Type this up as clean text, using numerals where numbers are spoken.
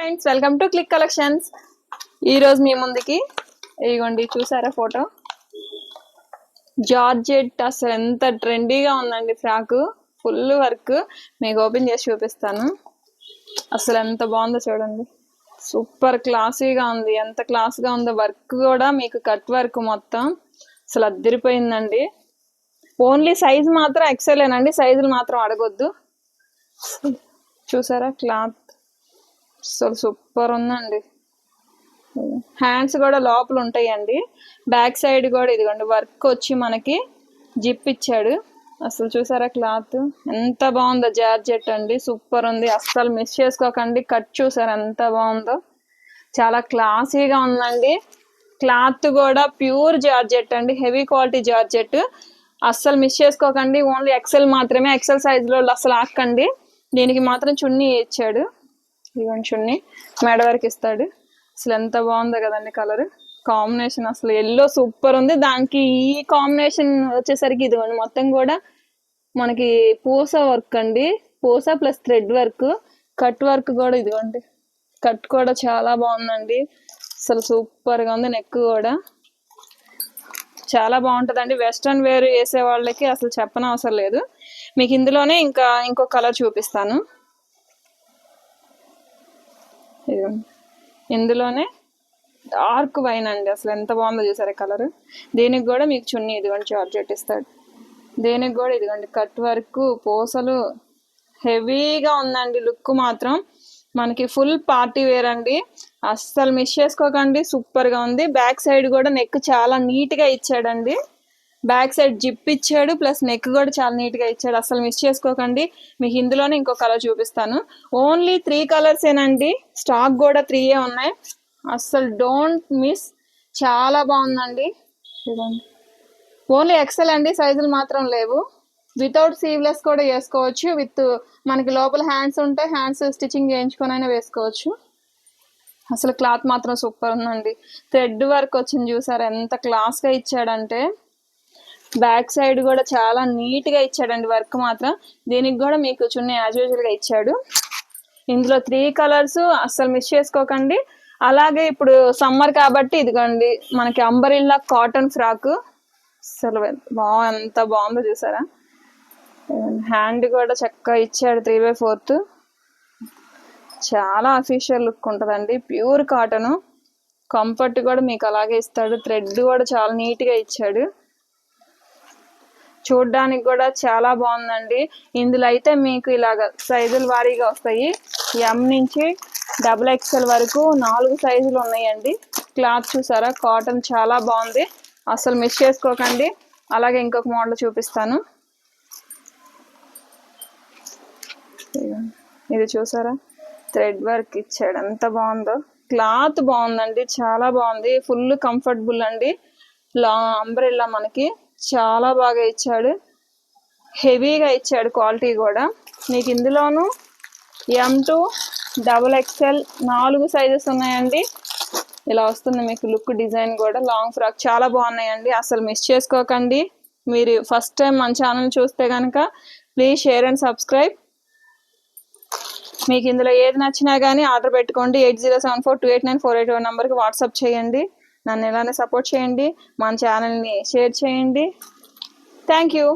Friends, welcome to click collections. ఈ రోజు మీ ముందుకి ఇదిగోండి, చూసారా ఫోటో? జార్జెట్ అసలు ఎంత ట్రెండీగా ఉందండి. ఫ్రాక్ ఫుల్ వర్క్ మీకు ఓపెన్ చేసి చూపిస్తాను. అసలు ఎంత బాగుందో చూడండి. సూపర్ క్లాసీగా ఉంది. ఎంత క్లాస్గా ఉందో. వర్క్ కూడా మీకు కట్ వర్క్ మొత్తం అసలు అద్దరిపోయిందండి. ఓన్లీ సైజ్ మాత్రం ఎక్సెలేనండి, సైజులు మాత్రం అడగొద్దు. చూసారా క్లాత్ అసలు సూపర్ ఉందండి. హ్యాండ్స్ కూడా లోపల ఉంటాయండి. బ్యాక్ సైడ్ కూడా ఇదిగోండి వర్క్ వచ్చి మనకి జిప్ ఇచ్చాడు. అసలు చూసారా క్లాత్ ఎంత బాగుందో. జార్జెట్ అండి, సూపర్ ఉంది. అస్సలు మిస్ చేసుకోకండి. కట్ చూసారా ఎంత బాగుందో. చాలా క్లాసీగా ఉందండి. క్లాత్ కూడా ప్యూర్ జార్జెట్ అండి, హెవీ క్వాలిటీ జార్జెట్. అస్సలు మిస్ చేసుకోకండి. ఓన్లీ ఎక్సెల్ మాత్రమే, ఎక్సెల్ సైజులో అసలు ఆకండి. దీనికి మాత్రం చున్నీ ఇచ్చాడు. ఇవన్నీ చున్నీ మెడ వరకు ఇస్తాడు. అసలు ఎంత బాగుందో కదండి. కలర్ కాంబినేషన్ అసలు ఎల్లో సూపర్ ఉంది. దానికి ఈ కాంబినేషన్ వచ్చేసరికి ఇదిగోండి మొత్తం కూడా మనకి పూస వర్క్ అండి. పూస plus thread work, cut work కూడా ఇదిగోండి. కట్ కూడా చాలా బాగుందండి. అసలు సూపర్ గా ఉంది. నెక్ కూడా చాలా బాగుంటుందండి. వెస్ట్రన్ వేర్ వేసే వాళ్ళకి అసలు చెప్పనవసరం లేదు. మీకు ఇందులోనే ఇంకో కలర్ చూపిస్తాను. ఇందులోనే డార్క్ వైన్ అండి. అసలు ఎంత బాగుందో చూసారా కలర్. దీనికి కూడా మీకు చున్నీ ఇదిగోండి జార్జెట్ ఇస్తాడు. దీనికి కూడా ఇదిగోండి కట్ వర్క్, పూసలు హెవీగా ఉందండి. లుక్ మాత్రం మనకి ఫుల్ పార్టీ వేర్ అండి. అస్సలు మిస్ చేసుకోకండి. సూపర్ గా ఉంది. బ్యాక్ సైడ్ కూడా నెక్ చాలా నీట్ గా ఇచ్చాడండి. బ్యాక్ సైడ్ జిప్ ఇచ్చాడు, ప్లస్ నెక్ కూడా చాలా నీట్ గా ఇచ్చాడు. అసలు మిస్ చేసుకోకండి. మీకు ఇందులోనే ఇంకో కలర్ చూపిస్తాను. ఓన్లీ 3 కలర్స్ ఏనండి. స్టాక్ కూడా 3 ఉన్నాయి. అస్సలు డోంట్ మిస్. చాలా బాగుందండి. ఓన్లీ ఎక్సెల్ అండి, సైజులు మాత్రం లేవు. వితౌట్ సీవ్లెస్ కూడా వేసుకోవచ్చు. విత్ మనకి లోపల హ్యాండ్స్ ఉంటే హ్యాండ్స్ స్టిచ్చింగ్ చేయించుకొని అయినా వేసుకోవచ్చు. అసలు క్లాత్ మాత్రం సూపర్ ఉందండి. థ్రెడ్ వర్క్ వచ్చింది చూసారు ఎంత క్లాస్ గా ఇచ్చాడంటే. బ్యాక్ సైడ్ కూడా చాలా నీట్ గా ఇచ్చాడండి వర్క్ మాత్రం. దీనికి కూడా మీకు చున్నీ యాజ్ యూజువల్ గా ఇచ్చాడు. ఇందులో 3 కలర్స్, అస్సలు మిస్ చేసుకోకండి. అలాగే ఇప్పుడు సమ్మర్ కాబట్టి ఇదిగోండి మనకి అంబరిల్లా కాటన్ ఫ్రాక్. అసలు ఎంత బాగుందో చూసారా. హ్యాండ్ కూడా చక్కగా ఇచ్చాడు 3/4. చాలా అఫీషియల్ లుక్ ఉంటుందండి. Pure cotton. కంఫర్ట్ కూడా మీకు అలాగే ఇస్తాడు. థ్రెడ్ కూడా చాలా నీట్ గా ఇచ్చాడు. చూడ్డానికి కూడా చాలా బాగుందండి. ఇందులో అయితే మీకు ఇలాగ సైజుల వారీగా వస్తాయి. ఎం నుంచి XXL వరకు 4 సైజులు ఉన్నాయండి. క్లాత్ చూసారా కాటన్ చాలా బాగుంది. అసలు మిస్ చేసుకోకండి. అలాగే ఇంకొక మోడల్ చూపిస్తాను. ఇది చూసారా థ్రెడ్ వర్క్ ఇచ్చాడు ఎంత బాగుందో. క్లాత్ బాగుందండి, చాలా బాగుంది. ఫుల్ కంఫర్టబుల్ అండి. అంబ్రెల్లా మనకి చాలా బాగా ఇచ్చాడు. హెవీగా ఇచ్చాడు. క్వాలిటీ కూడా మీకు ఇందులోను M to XXL 4 సైజెస్ ఉన్నాయండి. ఇలా వస్తుంది మీకు లుక్. డిజైన్ కూడా లాంగ్ ఫ్రాక్ చాలా బాగున్నాయండి. అసలు మిస్ చేసుకోకండి. మీరు ఫస్ట్ టైం మన ఛానల్ చూస్తే కనుక ప్లీజ్ షేర్ అండ్ సబ్స్క్రైబ్. మీకు ఇందులో ఏది నచ్చినా కానీ ఆర్డర్ పెట్టుకోండి. 8074289481 నెంబర్కి వాట్సాప్ చేయండి. నన్ను ఇలానే సపోర్ట్ చేయండి. మన ఛానల్ని షేర్ చేయండి. Thank you.